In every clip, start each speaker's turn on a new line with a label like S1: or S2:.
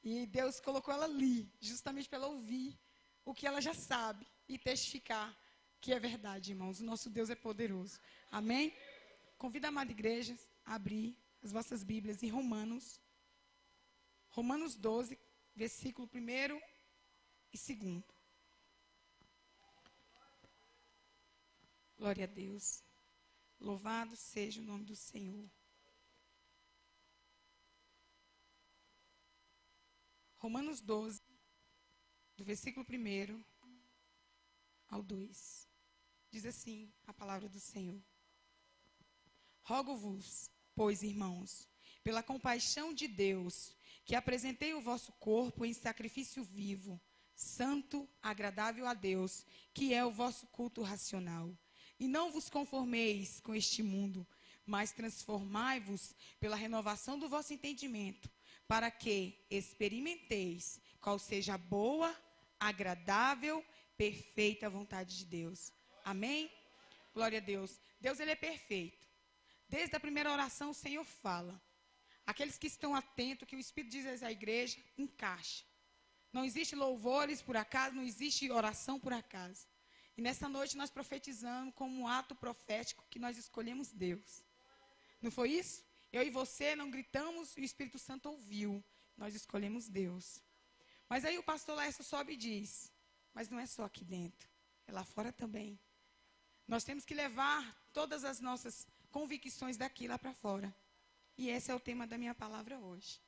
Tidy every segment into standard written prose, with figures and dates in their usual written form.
S1: E Deus colocou ela ali, justamente para ela ouvir o que ela já sabe e testificar que é verdade, irmãos. O nosso Deus é poderoso. Amém? Convido a amada igreja a abrir as vossas Bíblias em Romanos 12, versículo 1 e 2. Glória a Deus. Louvado seja o nome do Senhor. Romanos 12, do versículo 1 ao 2. Diz assim a palavra do Senhor. Rogo-vos, pois, irmãos, pela compaixão de Deus, que apresentei o vosso corpo em sacrifício vivo, santo, agradável a Deus, que é o vosso culto racional. E não vos conformeis com este mundo, mas transformai-vos pela renovação do vosso entendimento, para que experimenteis qual seja a boa, agradável, perfeita vontade de Deus. Amém? Glória a Deus. Deus, ele é perfeito. Desde a primeira oração, o Senhor fala. Aqueles que estão atentos, que o Espírito diz à igreja, encaixa. Não existe louvores por acaso, não existe oração por acaso. E nessa noite nós profetizamos como um ato profético que nós escolhemos Deus. Não foi isso? Eu e você não gritamos e o Espírito Santo ouviu. Nós escolhemos Deus. Mas aí o pastor Laércio sobe e diz, mas não é só aqui dentro, é lá fora também. Nós temos que levar todas as nossas convicções daqui lá para fora. E esse é o tema da minha palavra hoje.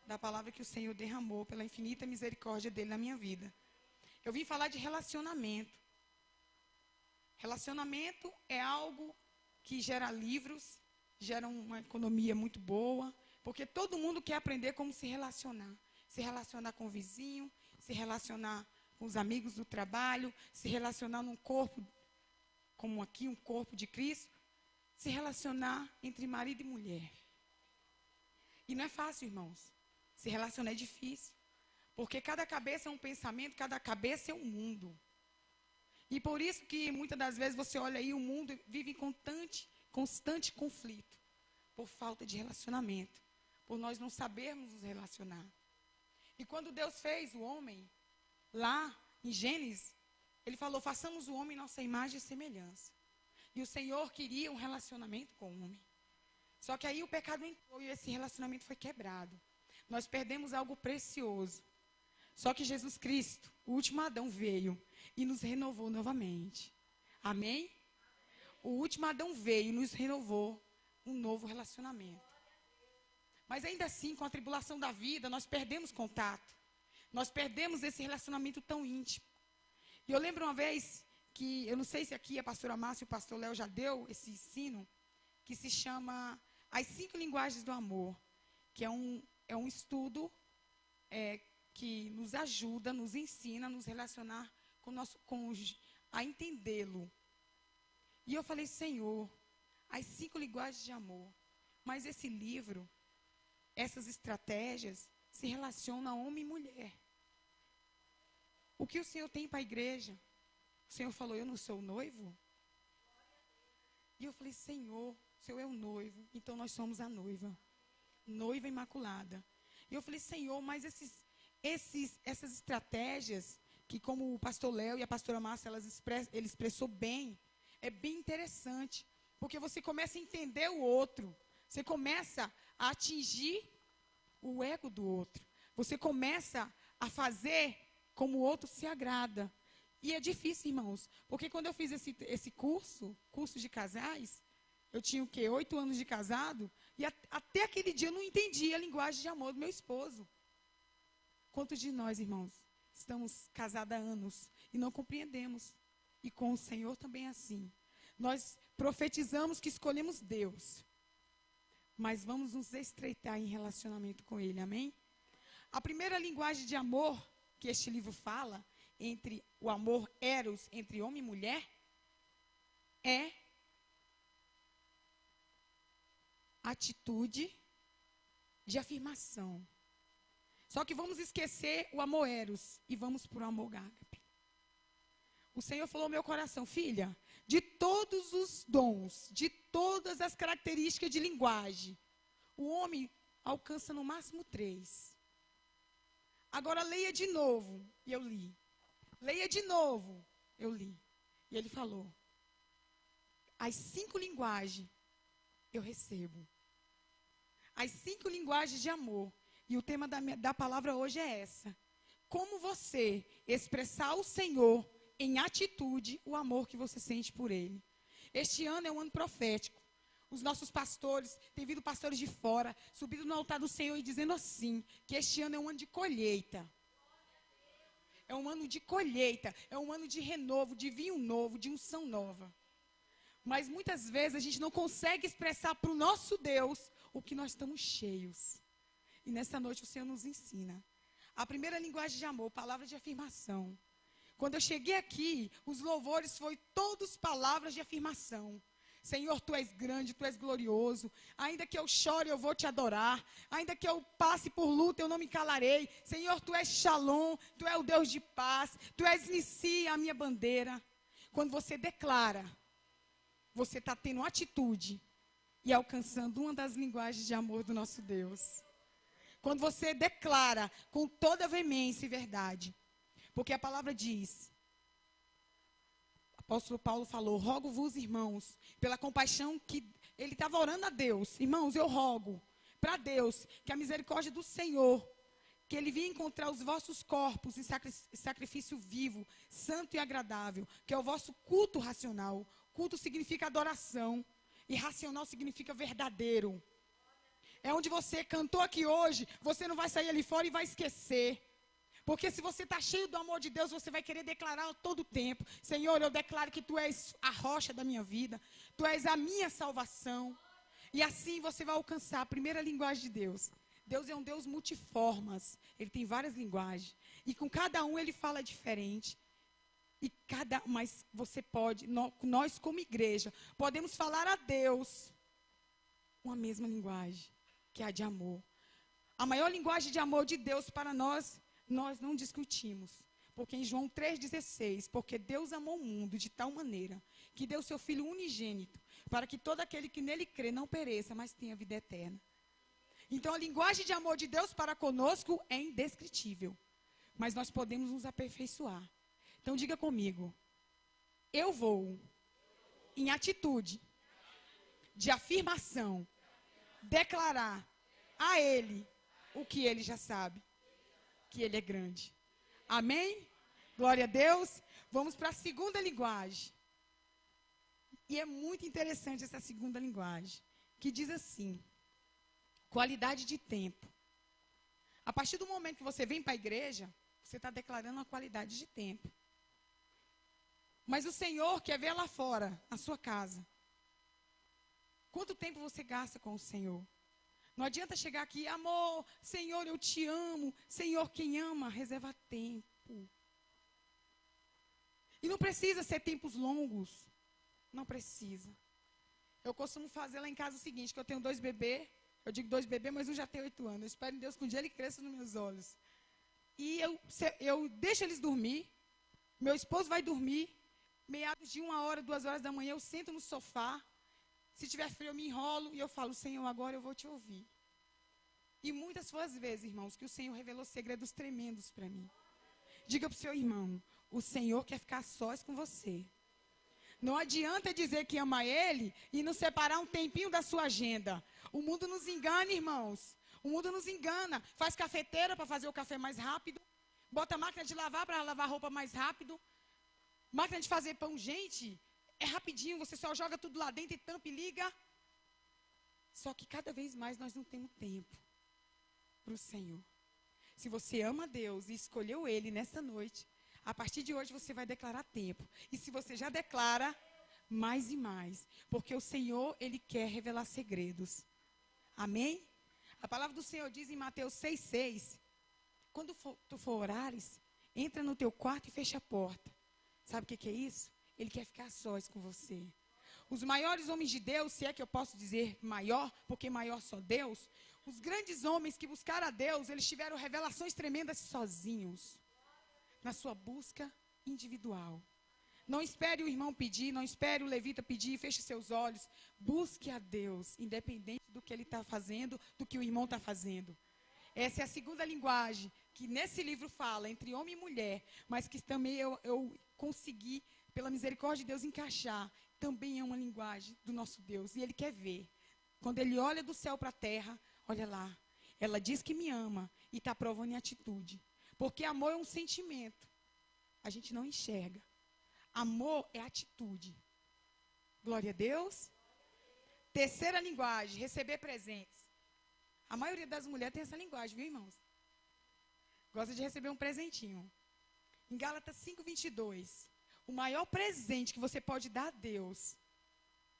S1: Da palavra que o Senhor derramou pela infinita misericórdia dele na minha vida. Eu vim falar de relacionamento. Relacionamento é algo que gera livros, gera uma economia muito boa, porque todo mundo quer aprender como se relacionar. Se relacionar com o vizinho, se relacionar com os amigos do trabalho, se relacionar num corpo, como aqui, um corpo de Cristo, se relacionar entre marido e mulher. E não é fácil, irmãos. Se relacionar é difícil, porque cada cabeça é um pensamento, cada cabeça é um mundo. E por isso que muitas das vezes você olha aí, o mundo vive em constante conflito, por falta de relacionamento, por nós não sabermos nos relacionar. E quando Deus fez o homem, lá em Gênesis, ele falou, façamos o homem nossa imagem e semelhança. E o Senhor queria um relacionamento com o homem. Só que aí o pecado entrou e esse relacionamento foi quebrado. Nós perdemos algo precioso. Só que Jesus Cristo, o último Adão, veio e nos renovou novamente. Amém? O último Adão veio e nos renovou um novo relacionamento. Mas ainda assim, com a tribulação da vida, nós perdemos contato. Nós perdemos esse relacionamento tão íntimo. E eu lembro uma vez que, eu não sei se aqui a pastora Márcia e o pastor Léo já deu esse ensino, que se chama As 5 Linguagens do Amor, que é um estudo que nos ajuda, nos ensina a nos relacionar com o nosso cônjuge, a entendê-lo. E eu falei, Senhor, as 5 linguagens de amor. Mas esse livro, essas estratégias, se relacionam a homem e mulher. O que o Senhor tem para a igreja? O Senhor falou, eu não sou o noivo? E eu falei, Senhor, o Senhor é o noivo, então nós somos a noiva. Noiva imaculada. E eu falei, Senhor, mas essas estratégias, que como o pastor Léo e a pastora Márcia, ele expressou bem, é bem interessante. Porque você começa a entender o outro. Você começa a atingir o ego do outro. Você começa a fazer como o outro se agrada. E é difícil, irmãos, porque quando eu fiz esse curso de casais, eu tinha o quê? 8 anos de casado, e até aquele dia eu não entendia a linguagem de amor do meu esposo. Quantos de nós, irmãos, estamos casados há anos e não compreendemos? E com o Senhor também é assim. Nós profetizamos que escolhemos Deus, mas vamos nos estreitar em relacionamento com Ele, amém? A primeira linguagem de amor que este livro fala, entre o amor eros, entre homem e mulher, é atitude de afirmação. Só que vamos esquecer o amor eros e vamos para o amor ágape. O Senhor falou ao meu coração, filha, de todos os dons, de todas as características de linguagem, o homem alcança no máximo 3. Agora leia de novo. E eu li. Leia de novo. Eu li. E ele falou: as 5 linguagens eu recebo. As 5 linguagens de amor. E o tema da palavra hoje é essa. Como você expressar ao Senhor em atitude o amor que você sente por Ele. Este ano é um ano profético. Os nossos pastores, tem vindo pastores de fora, subindo no altar do Senhor e dizendo assim, que este ano é um ano de colheita. É um ano de colheita, é um ano de renovo, de vinho novo, de unção nova. Mas muitas vezes a gente não consegue expressar para o nosso Deus o que nós estamos cheios. E nessa noite o Senhor nos ensina. A primeira linguagem de amor, palavra de afirmação. Quando eu cheguei aqui, os louvores foram todos palavras de afirmação. Senhor, Tu és grande, Tu és glorioso. Ainda que eu chore, eu vou Te adorar. Ainda que eu passe por luta, eu não me calarei. Senhor, Tu és Shalom, Tu és o Deus de paz. Tu és Nissi, a minha bandeira. Quando você declara, você está tendo atitude e alcançando uma das linguagens de amor do nosso Deus. Quando você declara com toda veemência e verdade. Porque a palavra diz, o apóstolo Paulo falou, rogo-vos, irmãos, pela compaixão que ele estava orando a Deus. Irmãos, eu rogo para Deus que a misericórdia do Senhor, que Ele venha encontrar os vossos corpos em sacrifício vivo, santo e agradável, que é o vosso culto racional. Culto significa adoração e racional significa verdadeiro. É onde você cantou aqui hoje, você não vai sair ali fora e vai esquecer. Porque se você está cheio do amor de Deus, você vai querer declarar a todo tempo. Senhor, eu declaro que Tu és a rocha da minha vida. Tu és a minha salvação. E assim você vai alcançar a primeira linguagem de Deus. Deus é um Deus multiformas. Ele tem várias linguagens. E com cada um Ele fala diferente. Mas você pode, nós como igreja, podemos falar a Deus uma mesma linguagem, que é a de amor. A maior linguagem de amor de Deus para nós não discutimos. Porque em João 3,16, porque Deus amou o mundo de tal maneira, que deu seu Filho unigênito, para que todo aquele que nele crê não pereça, mas tenha vida eterna. Então a linguagem de amor de Deus para conosco é indescritível. Mas nós podemos nos aperfeiçoar. Então diga comigo, eu vou, em atitude de afirmação, declarar a Ele o que Ele já sabe, que Ele é grande. Amém? Glória a Deus. Vamos para a segunda linguagem. E é muito interessante essa segunda linguagem, que diz assim, qualidade de tempo. A partir do momento que você vem para a igreja, você está declarando uma qualidade de tempo. Mas o Senhor quer ver lá fora, na sua casa. Quanto tempo você gasta com o Senhor? Não adianta chegar aqui, amor, Senhor, eu te amo. Senhor, quem ama, reserva tempo. E não precisa ser tempos longos. Não precisa. Eu costumo fazer lá em casa o seguinte, que eu tenho 2 bebês. Eu digo 2 bebês, mas um já tem 8 anos. Eu espero em Deus que um dia ele cresça nos meus olhos. E eu deixo eles dormir. Meu esposo vai dormir. Meados de 1 hora, 2 horas da manhã, eu sento no sofá. Se tiver frio, eu me enrolo e eu falo, Senhor, agora eu vou te ouvir. E muitas foram as vezes, irmãos, que o Senhor revelou segredos tremendos para mim. Diga para o seu irmão, o Senhor quer ficar sós com você. Não adianta dizer que ama Ele e não separar um tempinho da sua agenda. O mundo nos engana, irmãos. O mundo nos engana. Faz cafeteira para fazer o café mais rápido. Bota máquina de lavar para lavar roupa mais rápido. Máquina de fazer pão, gente, é rapidinho. Você só joga tudo lá dentro e tampa e liga. Só que cada vez mais nós não temos tempo para o Senhor. Se você ama Deus e escolheu Ele nessa noite, a partir de hoje você vai declarar tempo. E se você já declara, mais e mais. Porque o Senhor, Ele quer revelar segredos. Amém? A palavra do Senhor diz em Mateus 6,6, quando tu for orares, entra no teu quarto e fecha a porta. Sabe o que é isso? Ele quer ficar sós com você. Os maiores homens de Deus, se é que eu posso dizer maior, porque maior só Deus, os grandes homens que buscaram a Deus, eles tiveram revelações tremendas sozinhos, na sua busca individual. Não espere o irmão pedir, não espere o levita pedir, feche seus olhos. Busque a Deus, independente do que ele está fazendo, do que o irmão está fazendo. Essa é a segunda linguagem que nesse livro fala entre homem e mulher, mas que também eu consegui, pela misericórdia de Deus, encaixar. Também é uma linguagem do nosso Deus. E Ele quer ver. Quando Ele olha do céu para a terra, olha lá. Ela diz que me ama e está provando em atitude. Porque amor é um sentimento. A gente não enxerga. Amor é atitude. Glória a Deus. Terceira linguagem, receber presentes. A maioria das mulheres tem essa linguagem, viu, irmãos? Gosta de receber um presentinho. Em Gálatas 5:22, o maior presente que você pode dar a Deus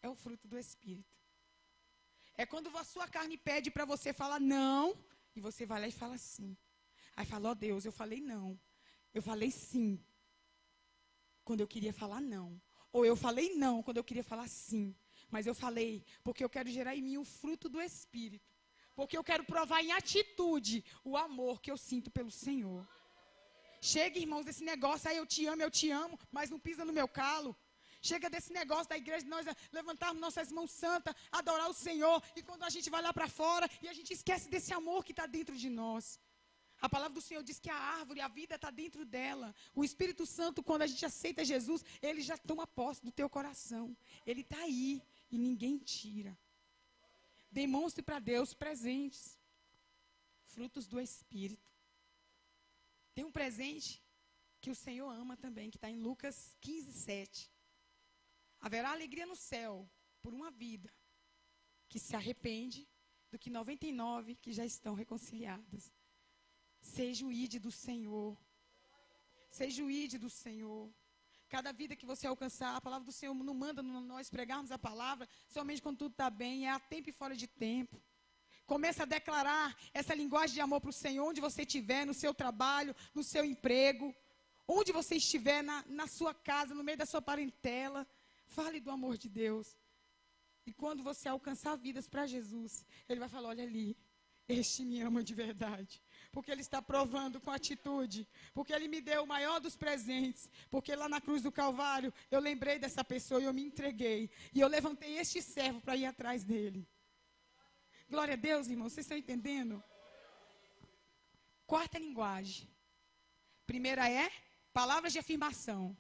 S1: é o fruto do Espírito. É quando a sua carne pede para você falar não, e você vai lá e fala sim. Aí fala, ó Deus, eu falei não. Eu falei sim, quando eu queria falar não. Ou eu falei não, quando eu queria falar sim. Mas eu falei, porque eu quero gerar em mim o fruto do Espírito. Porque eu quero provar em atitude o amor que eu sinto pelo Senhor. Chega, irmãos, desse negócio, aí eu te amo, mas não pisa no meu calo. Chega desse negócio da igreja de nós levantarmos nossas mãos santas, adorar o Senhor, e quando a gente vai lá para fora, e a gente esquece desse amor que está dentro de nós. A palavra do Senhor diz que a árvore, a vida está dentro dela. O Espírito Santo, quando a gente aceita Jesus, ele já toma posse do teu coração. Ele está aí e ninguém tira. Demonstre para Deus presentes, frutos do Espírito. Tem um presente que o Senhor ama também, que está em Lucas 15:7. Haverá alegria no céu por uma vida que se arrepende do que 99 que já estão reconciliadas. Seja o ide do Senhor. Seja o ide do Senhor. Cada vida que você alcançar, a palavra do Senhor não manda nós pregarmos a palavra somente quando tudo está bem, é a tempo e fora de tempo. Comece a declarar essa linguagem de amor para o Senhor, onde você estiver, no seu trabalho, no seu emprego, onde você estiver, na sua casa, no meio da sua parentela. Fale do amor de Deus. E quando você alcançar vidas para Jesus, Ele vai falar, olha ali, este me ama de verdade. Porque Ele está provando com atitude. Porque Ele me deu o maior dos presentes. Porque lá na cruz do Calvário, eu lembrei dessa pessoa e eu me entreguei. E eu levantei este servo para ir atrás dele. Glória a Deus, irmãos. Vocês estão entendendo? Quarta linguagem. Primeira é palavras de afirmação.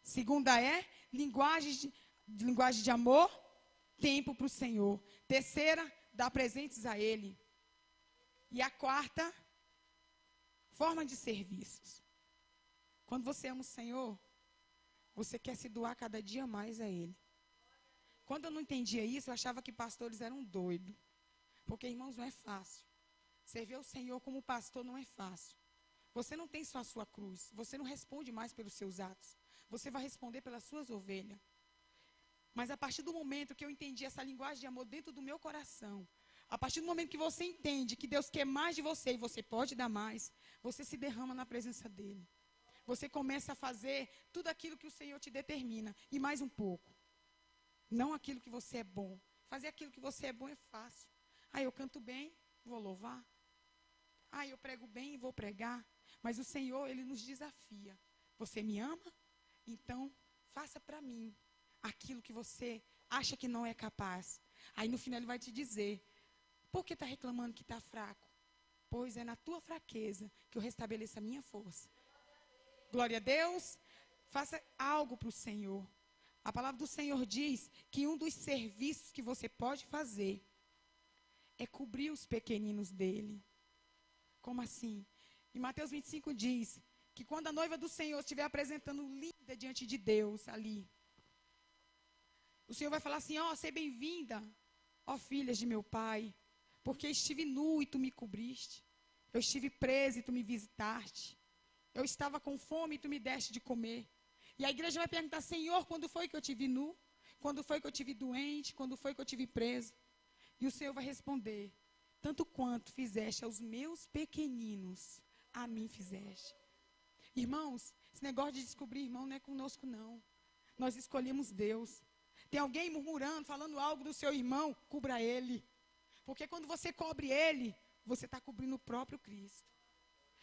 S1: Segunda é linguagem de amor, tempo para o Senhor. Terceira, dar presentes a Ele. E a quarta, forma de serviços. Quando você ama o Senhor, você quer se doar cada dia mais a Ele. Quando eu não entendia isso, eu achava que pastores eram doidos. Porque, irmãos, não é fácil. Servir ao Senhor como pastor não é fácil. Você não tem só a sua cruz. Você não responde mais pelos seus atos. Você vai responder pelas suas ovelhas. Mas a partir do momento que eu entendi essa linguagem de amor dentro do meu coração, a partir do momento que você entende que Deus quer mais de você e você pode dar mais, você se derrama na presença dEle. Você começa a fazer tudo aquilo que o Senhor te determina, e mais um pouco. Não aquilo que você é bom. Fazer aquilo que você é bom é fácil. Ah, eu canto bem, vou louvar. Ah, eu prego bem, vou pregar. Mas o Senhor, Ele nos desafia. Você me ama? Então, faça para mim aquilo que você acha que não é capaz. Aí no final Ele vai te dizer, por que está reclamando que está fraco? Pois é na tua fraqueza que eu restabeleço a minha força. Glória a Deus. Faça algo para o Senhor. A palavra do Senhor diz que um dos serviços que você pode fazer é cobrir os pequeninos dele. Como assim? Em Mateus 25 diz que quando a noiva do Senhor estiver apresentando linda diante de Deus ali, o Senhor vai falar assim, ó, seja bem-vinda, ó filhas de meu pai, porque estive nu e tu me cobriste. Eu estive presa e tu me visitaste. Eu estava com fome e tu me deste de comer. E a igreja vai perguntar, Senhor, quando foi que eu te vi nu? Quando foi que eu te vi doente? Quando foi que eu te vi preso? E o Senhor vai responder, tanto quanto fizeste aos meus pequeninos, a mim fizeste. Irmãos, esse negócio de descobrir irmão não é conosco não. Nós escolhemos Deus. Tem alguém murmurando, falando algo do seu irmão, cubra ele. Porque quando você cobre ele, você está cobrindo o próprio Cristo.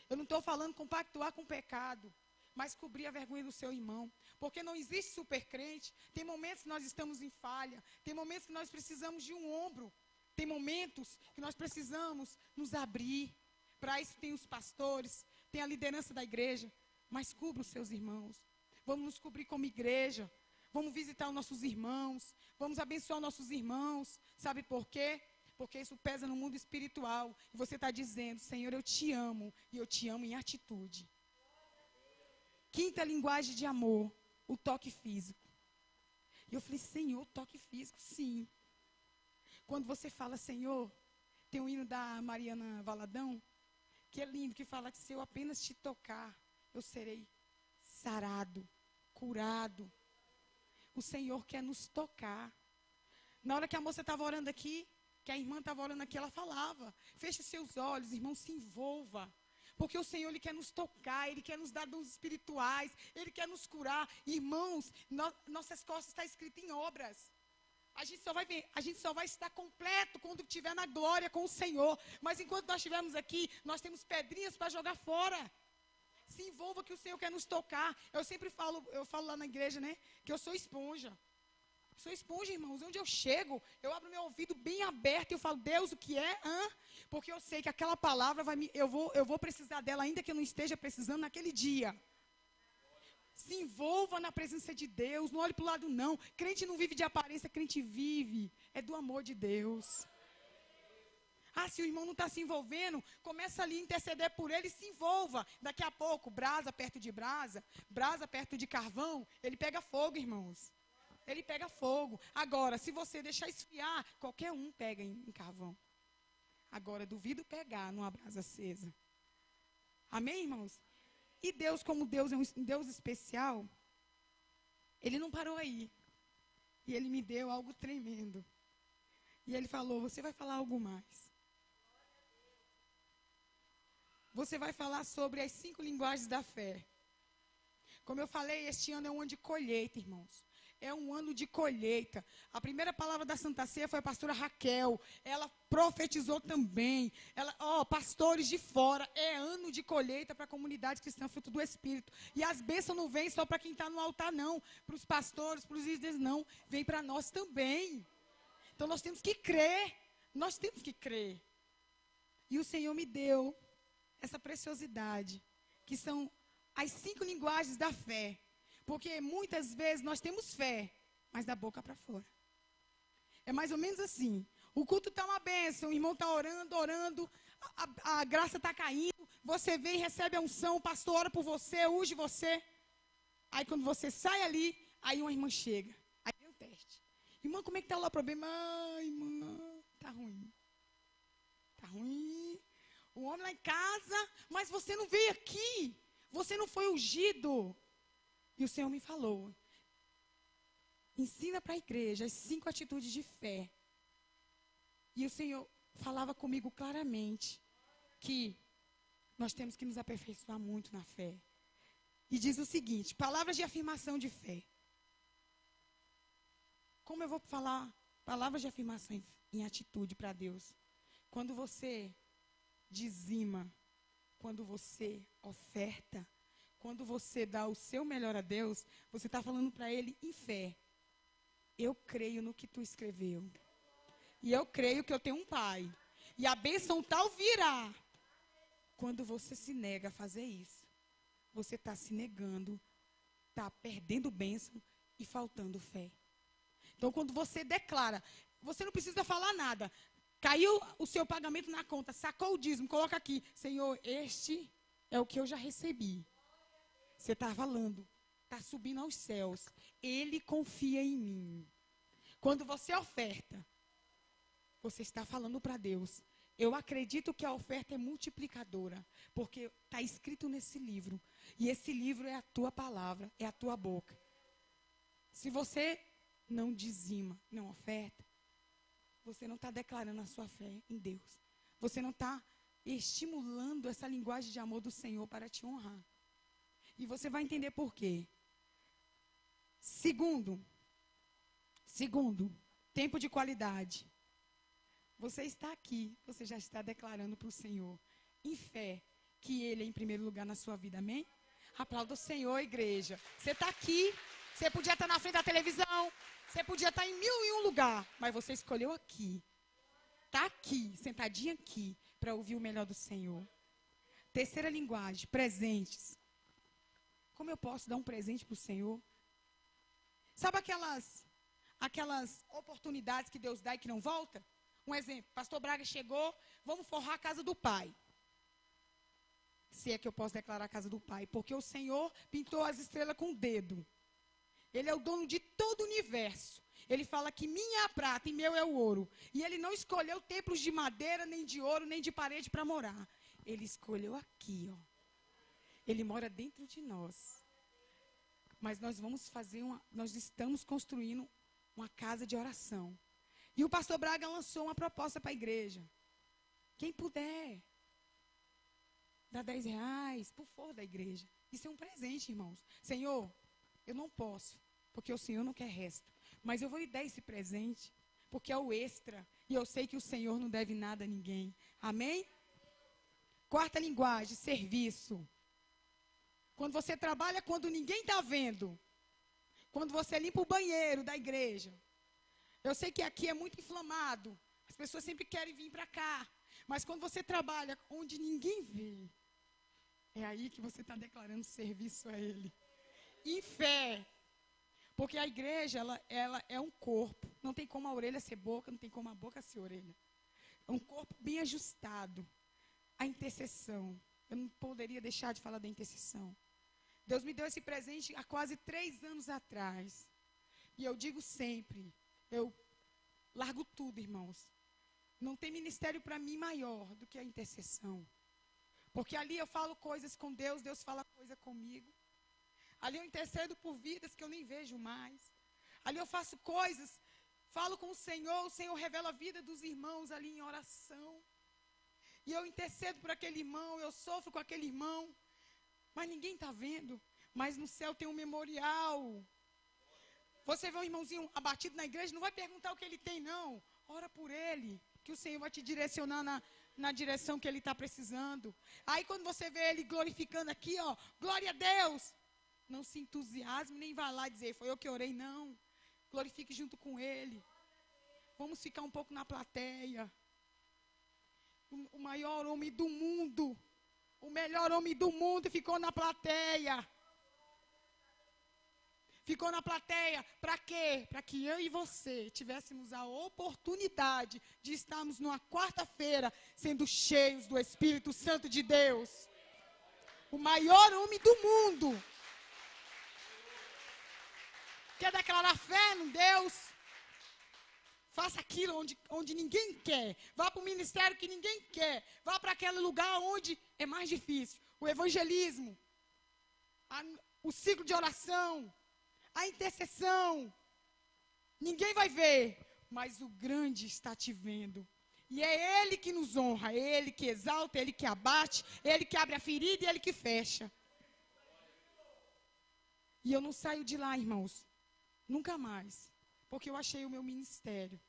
S1: Eu não estou falando compactuar com o pecado, mas cobrir a vergonha do seu irmão. Porque não existe super crente. Tem momentos que nós estamos em falha. Tem momentos que nós precisamos de um ombro. Tem momentos que nós precisamos nos abrir. Para isso tem os pastores, tem a liderança da igreja. Mas cubra os seus irmãos. Vamos nos cobrir como igreja. Vamos visitar os nossos irmãos. Vamos abençoar nossos irmãos. Sabe por quê? Porque isso pesa no mundo espiritual. E você está dizendo, Senhor, eu te amo. E eu te amo em atitude. Quinta linguagem de amor, o toque físico. E eu falei, Senhor, toque físico, sim. Quando você fala, Senhor, tem um hino da Mariana Valadão, que é lindo, que fala que se eu apenas te tocar, eu serei sarado, curado. O Senhor quer nos tocar. Na hora que a moça estava orando aqui, que a irmã estava orando aqui, ela falava, feche seus olhos, irmão, se envolva. Porque o Senhor, Ele quer nos tocar, Ele quer nos dar dons espirituais, Ele quer nos curar. Irmãos, nossas costas estão escritas em obras. A gente só vai estar completo quando estiver na glória com o Senhor. Mas enquanto nós estivermos aqui, nós temos pedrinhas para jogar fora. Se envolva que o Senhor quer nos tocar. Eu sempre falo, lá na igreja, né? Que eu sou esponja. Sou esponja, irmãos. Onde eu chego, eu abro meu ouvido bem aberto e eu falo, Deus, o que é? Porque eu sei que aquela palavra eu vou precisar dela, ainda que eu não esteja precisando naquele dia. Se envolva na presença de Deus, não olhe para o lado não. Crente não vive de aparência, crente vive. É do amor de Deus. Se o irmão não está se envolvendo, começa ali a interceder por ele e se envolva. Daqui a pouco, brasa perto de brasa perto de carvão, ele pega fogo, irmãos. Ele pega fogo. Agora, se você deixar esfriar, qualquer um pega em carvão. Agora, duvido pegar numa brasa acesa. Amém, irmãos? E Deus, como Deus é um Deus especial, Ele não parou aí. E Ele me deu algo tremendo. E Ele falou, você vai falar algo mais. Você vai falar sobre as 5 linguagens da fé. Como eu falei, este ano é um ano de colheita, irmãos. É um ano de colheita. A primeira palavra da Santa Ceia foi a pastora Raquel. Ela profetizou também. Pastores de fora. É ano de colheita para a comunidade cristã, fruto do Espírito. E as bênçãos não vêm só para quem está no altar, não. Para os pastores, para os líderes, não. Vem para nós também. Então nós temos que crer. Nós temos que crer. E o Senhor me deu essa preciosidade, que são as 5 linguagens da fé. Porque muitas vezes nós temos fé, mas da boca para fora. É mais ou menos assim. O culto está uma bênção, o irmão está orando, a graça está caindo, você vem, recebe a unção, o pastor ora por você, unge você. Aí quando você sai ali, aí uma irmã chega. Aí vem o teste. Irmã, como é que está lá o problema? Irmã, está ruim. Está ruim. O homem lá em casa, mas você não veio aqui. Você não foi ungido. E o Senhor me falou, ensina para a igreja as 5 atitudes de fé. E o Senhor falava comigo claramente que nós temos que nos aperfeiçoar muito na fé. E diz o seguinte, palavras de afirmação de fé. Como eu vou falar palavras de afirmação em atitude para Deus? Quando você dizima, quando você oferta, quando você dá o seu melhor a Deus, você está falando para Ele em fé. Eu creio no que tu escreveu. E eu creio que eu tenho um pai. E a bênção tal virá. Quando você se nega a fazer isso, você está se negando, está perdendo bênção e faltando fé. Então, quando você declara, você não precisa falar nada. Caiu o seu pagamento na conta, sacou o dízimo, coloca aqui. Senhor, este é o que eu já recebi. Você está falando, está subindo aos céus. Ele confia em mim. Quando você oferta, você está falando para Deus. Eu acredito que a oferta é multiplicadora, porque está escrito nesse livro. E esse livro é a tua palavra, é a tua boca. Se você não dizima, não oferta, você não está declarando a sua fé em Deus. Você não está estimulando essa linguagem de amor do Senhor para te honrar. E você vai entender por quê. Segundo, tempo de qualidade. Você está aqui, você já está declarando para o Senhor, em fé, que Ele é em primeiro lugar na sua vida, amém? Aplauda o Senhor, igreja. Você está aqui, você podia estar na frente da televisão, você podia estar em 1001 lugar, mas você escolheu aqui. Está aqui, sentadinha aqui, para ouvir o melhor do Senhor. Terceira linguagem, presentes. Como eu posso dar um presente para o Senhor? Sabe aquelas oportunidades que Deus dá e que não volta? Um exemplo, pastor Braga chegou, vamos forrar a casa do pai. Se é que eu posso declarar a casa do pai, porque o Senhor pintou as estrelas com o dedo. Ele é o dono de todo o universo. Ele fala que minha é a prata e meu é o ouro. E ele não escolheu templos de madeira, nem de ouro, nem de parede para morar. Ele escolheu aqui, ó. Ele mora dentro de nós. Mas nós estamos construindo uma casa de oração. E o pastor Braga lançou uma proposta para a igreja. Quem puder, dá R$10 por favor da igreja. Isso é um presente, irmãos. Senhor, eu não posso, porque o Senhor não quer resto. Mas eu vou lhe dar esse presente, porque é o extra. E eu sei que o Senhor não deve nada a ninguém. Amém? Quarta linguagem, serviço. Quando você trabalha quando ninguém está vendo. Quando você limpa o banheiro da igreja. Eu sei que aqui é muito inflamado. As pessoas sempre querem vir para cá. Mas quando você trabalha onde ninguém vê, é aí que você está declarando serviço a Ele. Em fé. Porque a igreja, ela é um corpo. Não tem como a orelha ser boca, não tem como a boca ser orelha. É um corpo bem ajustado. A intercessão. Eu não poderia deixar de falar da intercessão. Deus me deu esse presente há quase 3 anos atrás. E eu digo sempre, eu largo tudo, irmãos. Não tem ministério para mim maior do que a intercessão. Porque ali eu falo coisas com Deus, Deus fala coisa comigo. Ali eu intercedo por vidas que eu nem vejo mais. Ali eu faço coisas, falo com o Senhor revela a vida dos irmãos ali em oração. E eu intercedo por aquele irmão, eu sofro com aquele irmão. Mas ninguém está vendo. Mas no céu tem um memorial. Você vê um irmãozinho abatido na igreja, não vai perguntar o que ele tem, não. Ora por ele, que o Senhor vai te direcionar na direção que ele está precisando. Aí quando você vê ele glorificando aqui, ó, glória a Deus. Não se entusiasme, nem vá lá dizer, foi eu que orei, não. Glorifique junto com ele. Vamos ficar um pouco na plateia. O maior homem do mundo, o melhor homem do mundo ficou na plateia. Ficou na plateia, para quê? Para que eu e você tivéssemos a oportunidade de estarmos numa quarta-feira sendo cheios do Espírito Santo de Deus. O maior homem do mundo. Quer declarar fé no Deus? Faça aquilo onde ninguém quer. Vá para o ministério que ninguém quer. Vá para aquele lugar onde é mais difícil. O evangelismo. O ciclo de oração. A intercessão. Ninguém vai ver. Mas o grande está te vendo. E é Ele que nos honra. É Ele que exalta, é Ele que abate. É Ele que abre a ferida e é Ele que fecha. E eu não saio de lá, irmãos. Nunca mais. Porque eu achei o meu ministério.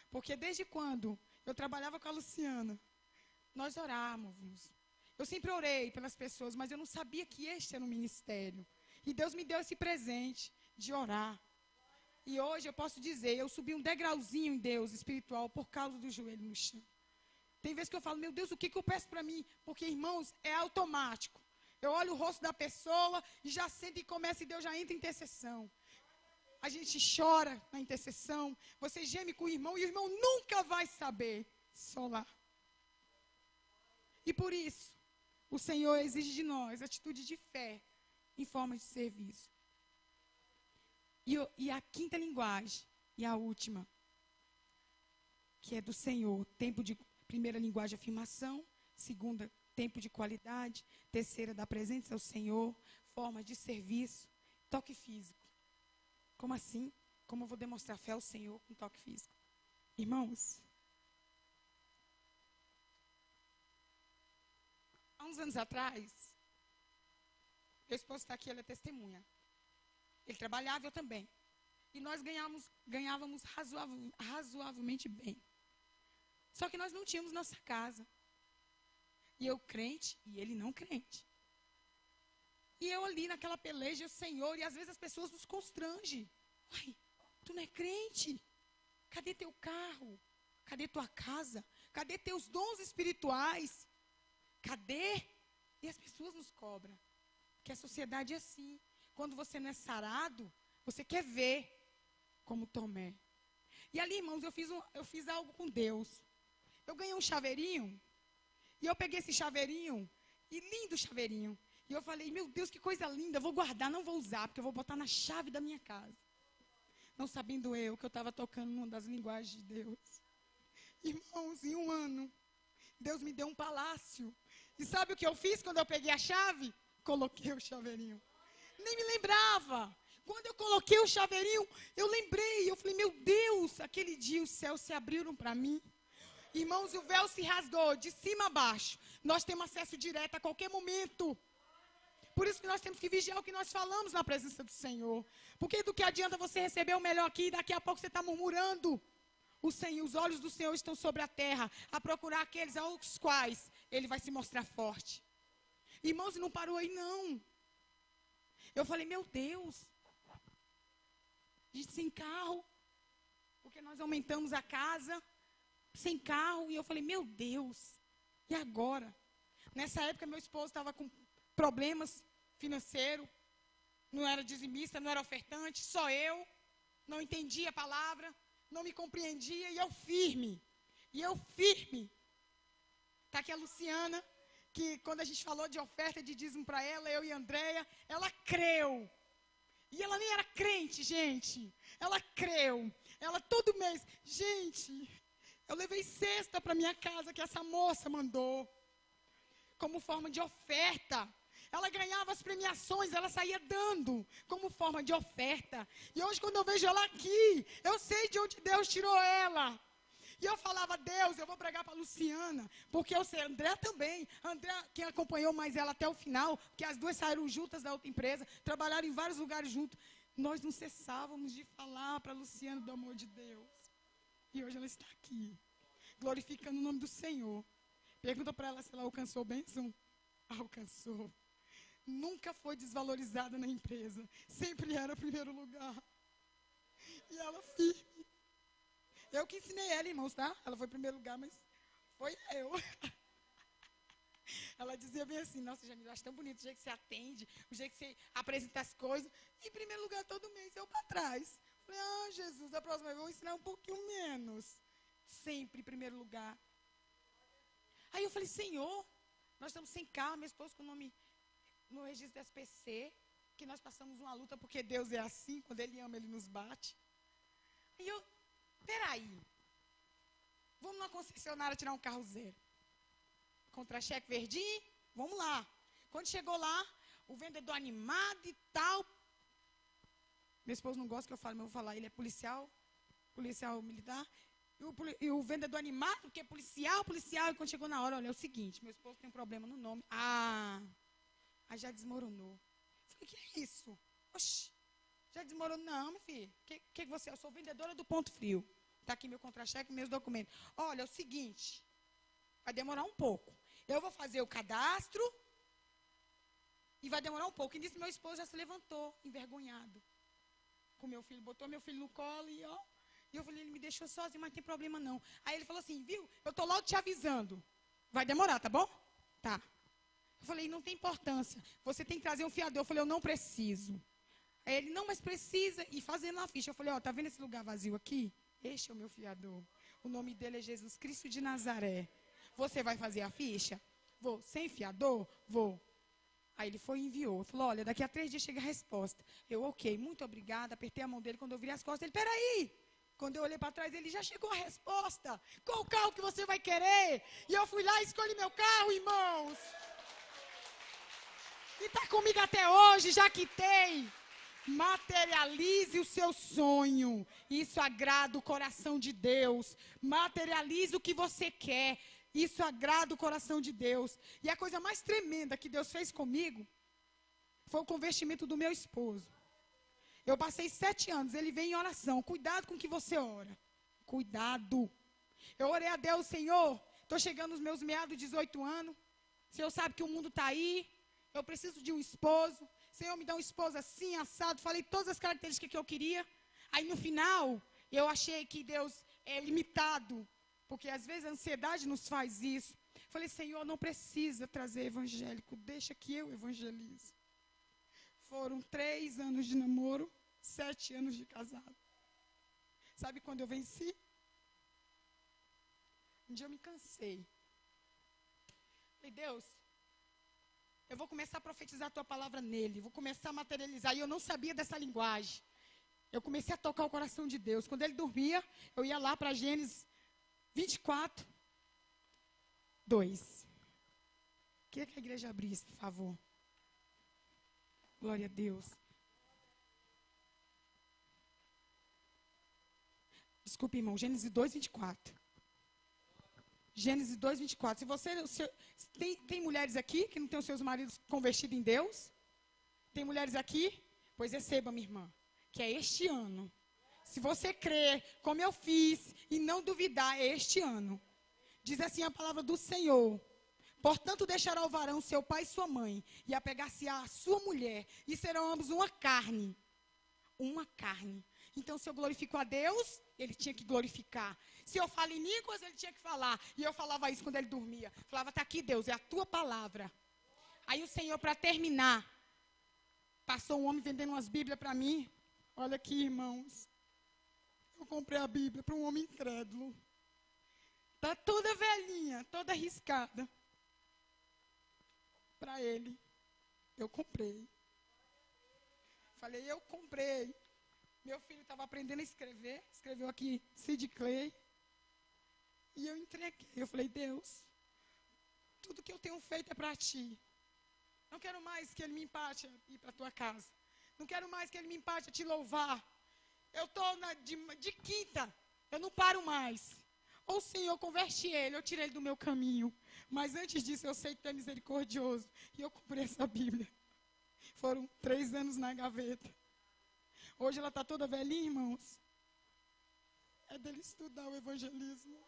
S1: Porque desde quando eu trabalhava com a Luciana, nós orávamos. Eu sempre orei pelas pessoas, mas eu não sabia que este era um ministério. E Deus me deu esse presente de orar. E hoje eu posso dizer, eu subi um degrauzinho em Deus espiritual por causa do joelho no chão. Tem vezes que eu falo, meu Deus, o que eu peço para mim? Porque, irmãos, é automático. Eu olho o rosto da pessoa e já sento e começa e Deus já entra em intercessão. A gente chora na intercessão. Você geme com o irmão e o irmão nunca vai saber. Só lá. E por isso, o Senhor exige de nós atitude de fé em forma de serviço. E a quinta linguagem, e a última, que é do Senhor. Primeira linguagem, afirmação. Segunda, tempo de qualidade. Terceira, da presença ao Senhor. Forma de serviço. Toque físico. Como assim? Como eu vou demonstrar fé ao Senhor com toque físico? Irmãos, há uns anos atrás, meu esposo está aqui, ele é testemunha. Ele trabalhava, eu também. E nós ganhávamos razoavelmente bem. Só que nós não tínhamos nossa casa. E eu crente, e ele não crente. E eu ali naquela peleja, o Senhor, e às vezes as pessoas nos constrangem. Uai, tu não é crente? Cadê teu carro? Cadê tua casa? Cadê teus dons espirituais? Cadê? nos cobra. Porque a sociedade é assim. Quando você não é sarado, você quer ver como Tomé. E ali, irmãos, eu fiz algo com Deus. Eu ganhei um chaveirinho. E eu peguei esse chaveirinho. E lindo chaveirinho. E eu falei, meu Deus, que coisa linda. Eu vou guardar, não vou usar, porque eu vou botar na chave da minha casa. Não sabendo eu que eu estava tocando numa das linguagens de Deus. Irmãos, em um ano, Deus me deu um palácio. E sabe o que eu fiz quando eu peguei a chave? Coloquei o chaveirinho. Nem me lembrava. Quando eu coloquei o chaveirinho, eu lembrei. Eu falei, meu Deus, aquele dia os céus se abriram para mim. Irmãos, o véu se rasgou de cima a baixo. Nós temos acesso direto a qualquer momento. Por isso que nós temos que vigiar o que nós falamos na presença do Senhor. Porque do que adianta você receber o melhor aqui e daqui a pouco você está murmurando. Os olhos do Senhor estão sobre a terra, a procurar aqueles aos quais Ele vai se mostrar forte. Irmãos, não parou aí não. Eu falei, meu Deus. A gente sem carro, porque nós aumentamos a casa, sem carro. E eu falei, meu Deus, e agora? Nessa época, meu esposo estava com problemas financeiros, não era dizimista, não era ofertante, só eu, não entendia a palavra, não me compreendia, e eu firme. Está aqui a Luciana, que quando a gente falou de oferta de dízimo para ela, eu e a Andréia, ela creu. E ela nem era crente, gente. Ela creu. Ela todo mês, gente, eu levei cesta para minha casa que essa moça mandou, como forma de oferta. Ela ganhava as premiações, ela saía dando como forma de oferta. E hoje, quando eu vejo ela aqui, eu sei de onde Deus tirou ela. E eu falava, Deus, eu vou pregar para a Luciana, porque eu sei, André também. André, quem acompanhou mais ela até o final, porque as duas saíram juntas da outra empresa, trabalharam em vários lugares juntos. Nós não cessávamos de falar para a Luciana do amor de Deus. E hoje ela está aqui, glorificando o nome do Senhor. Pergunta para ela se ela alcançou bênção. Alcançou. Nunca foi desvalorizada na empresa. Sempre era primeiro lugar. E ela firme. Eu que ensinei ela, irmãos, tá? Ela foi primeiro lugar, mas foi eu. Ela dizia bem assim, nossa, Jamila, eu acho tão bonito o jeito que você atende, o jeito que você apresenta as coisas. Em primeiro lugar, todo mês, eu para trás. Falei, Jesus, da próxima vez eu vou ensinar um pouquinho menos. Sempre em primeiro lugar. Aí eu falei, Senhor, nós estamos sem carro, meu esposo com o nome no registro da SPC, que nós passamos uma luta, porque Deus é assim, quando Ele ama, Ele nos bate. Aí eu, peraí, vamos na concessionária tirar um carro zero. Contra-cheque verdinho, vamos lá. Quando chegou lá, o vendedor animado e tal. Meu esposo não gosta que eu fale, mas eu vou falar, ele é policial militar. E o vendedor animado, porque é policial. E quando chegou na hora, olha, é o seguinte, meu esposo tem um problema no nome. Aí já desmoronou. Falei, que é isso? Oxi, já desmoronou? Não, meu filho, que você é? Eu sou vendedora do Ponto Frio. Está aqui meu contra-cheque e meus documentos. Olha, é o seguinte, vai demorar um pouco. Eu vou fazer o cadastro e vai demorar um pouco. E nisso meu esposo já se levantou, envergonhado. Com meu filho, botou meu filho no colo e ó. E eu falei, ele me deixou sozinho, mas não tem problema não. Aí ele falou assim, viu, eu estou logo te avisando. Vai demorar, tá bom? Tá. Eu falei, não tem importância. Você tem que trazer um fiador. Eu falei, eu não preciso. Aí ele, não, mas precisa. E fazendo a ficha. Eu falei, ó, tá vendo esse lugar vazio aqui? Este é o meu fiador. O nome dele é Jesus Cristo de Nazaré. Você vai fazer a ficha? Vou. Sem fiador? Vou. Aí ele foi e enviou. Falou, olha, daqui a 3 dias chega a resposta. Eu, ok, muito obrigada. Apertei a mão dele. Quando eu virei as costas, ele, peraí. Quando eu olhei para trás, ele já chegou a resposta. Qual o carro que você vai querer? E eu fui lá e escolhi meu carro, irmãos. E está comigo até hoje, já que tem. Materialize o seu sonho. Isso agrada o coração de Deus. Materialize o que você quer. Isso agrada o coração de Deus. E a coisa mais tremenda que Deus fez comigo foi o convertimento do meu esposo. Eu passei 7 anos, ele vem em oração. Cuidado com o que você ora. Cuidado. Eu orei a Deus, Senhor, estou chegando nos meus meados de 18 anos. O Senhor sabe que o mundo está aí. Eu preciso de um esposo. Senhor, me dá um esposo assim, assado. Falei todas as características que eu queria. Aí no final, eu achei que Deus é limitado. Porque às vezes a ansiedade nos faz isso. Falei, Senhor, não precisa trazer evangélico, deixa que eu evangelizo. Foram 3 anos de namoro, 7 anos de casado. Sabe quando eu venci? Um dia eu me cansei. Falei, Deus, eu vou começar a profetizar a tua palavra nele, vou começar a materializar. E eu não sabia dessa linguagem. Eu comecei a tocar o coração de Deus. Quando ele dormia, eu ia lá para Gênesis 24, 2. Queria que a igreja abrisse, por favor. Glória a Deus. Desculpe, irmão. Gênesis 2, 24. Gênesis 2, 24. Se você, tem mulheres aqui que não têm os seus maridos convertidos em Deus? Tem mulheres aqui? Pois receba, minha irmã, que é este ano. Se você crer, como eu fiz, e não duvidar, é este ano. Diz assim a palavra do Senhor. Portanto, deixará o varão seu pai e sua mãe, e apegar-se-á a sua mulher, e serão ambos uma carne. Uma carne. Então, se eu glorifico a Deus, ele tinha que glorificar. Se eu falo em línguas, ele tinha que falar. E eu falava isso quando ele dormia. Falava, está aqui, Deus, é a tua palavra. Aí o Senhor, para terminar, passou um homem vendendo umas Bíblias para mim. Olha aqui, irmãos. Eu comprei a Bíblia para um homem incrédulo. Está toda velhinha, toda arriscada. Para ele. Eu comprei. Falei, eu comprei. Meu filho estava aprendendo a escrever. Escreveu aqui, Sid Clay. E eu entreguei. Eu falei, Deus, tudo que eu tenho feito é para ti. Não quero mais que ele me empate a ir para a tua casa. Não quero mais que ele me empate a te louvar. Eu estou de quinta. Eu não paro mais. Ou Senhor, converte ele, eu tirei ele do meu caminho. Mas antes disso, eu sei que tu é misericordioso. E eu comprei essa Bíblia. Foram 3 anos na gaveta. Hoje ela está toda velhinha, irmãos. É dele estudar o evangelismo.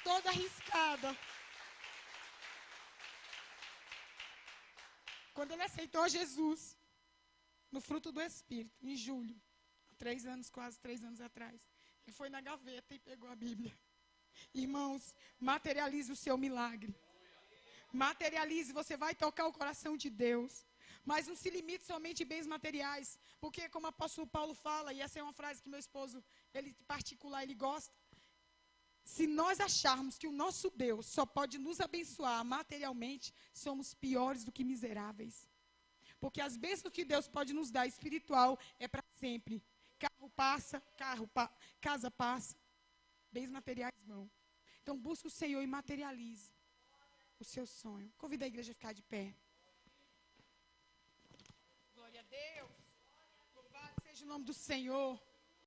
S1: Toda arriscada. Quando ele aceitou Jesus, no fruto do Espírito, em julho, 3 anos, quase 3 anos atrás, ele foi na gaveta e pegou a Bíblia. Irmãos, materialize o seu milagre. Materialize, você vai tocar o coração de Deus. Mas não se limite somente em bens materiais. Porque, como o apóstolo Paulo fala, e essa é uma frase que meu esposo, ele em particular, ele gosta. Se nós acharmos que o nosso Deus só pode nos abençoar materialmente, somos piores do que miseráveis. Porque as bênçãos que Deus pode nos dar espiritual é para sempre. Carro passa, casa passa, bens materiais vão. Então busque o Senhor e materialize o seu sonho. Convido a igreja a ficar de pé. Glória a Deus. Louvado seja o nome do Senhor.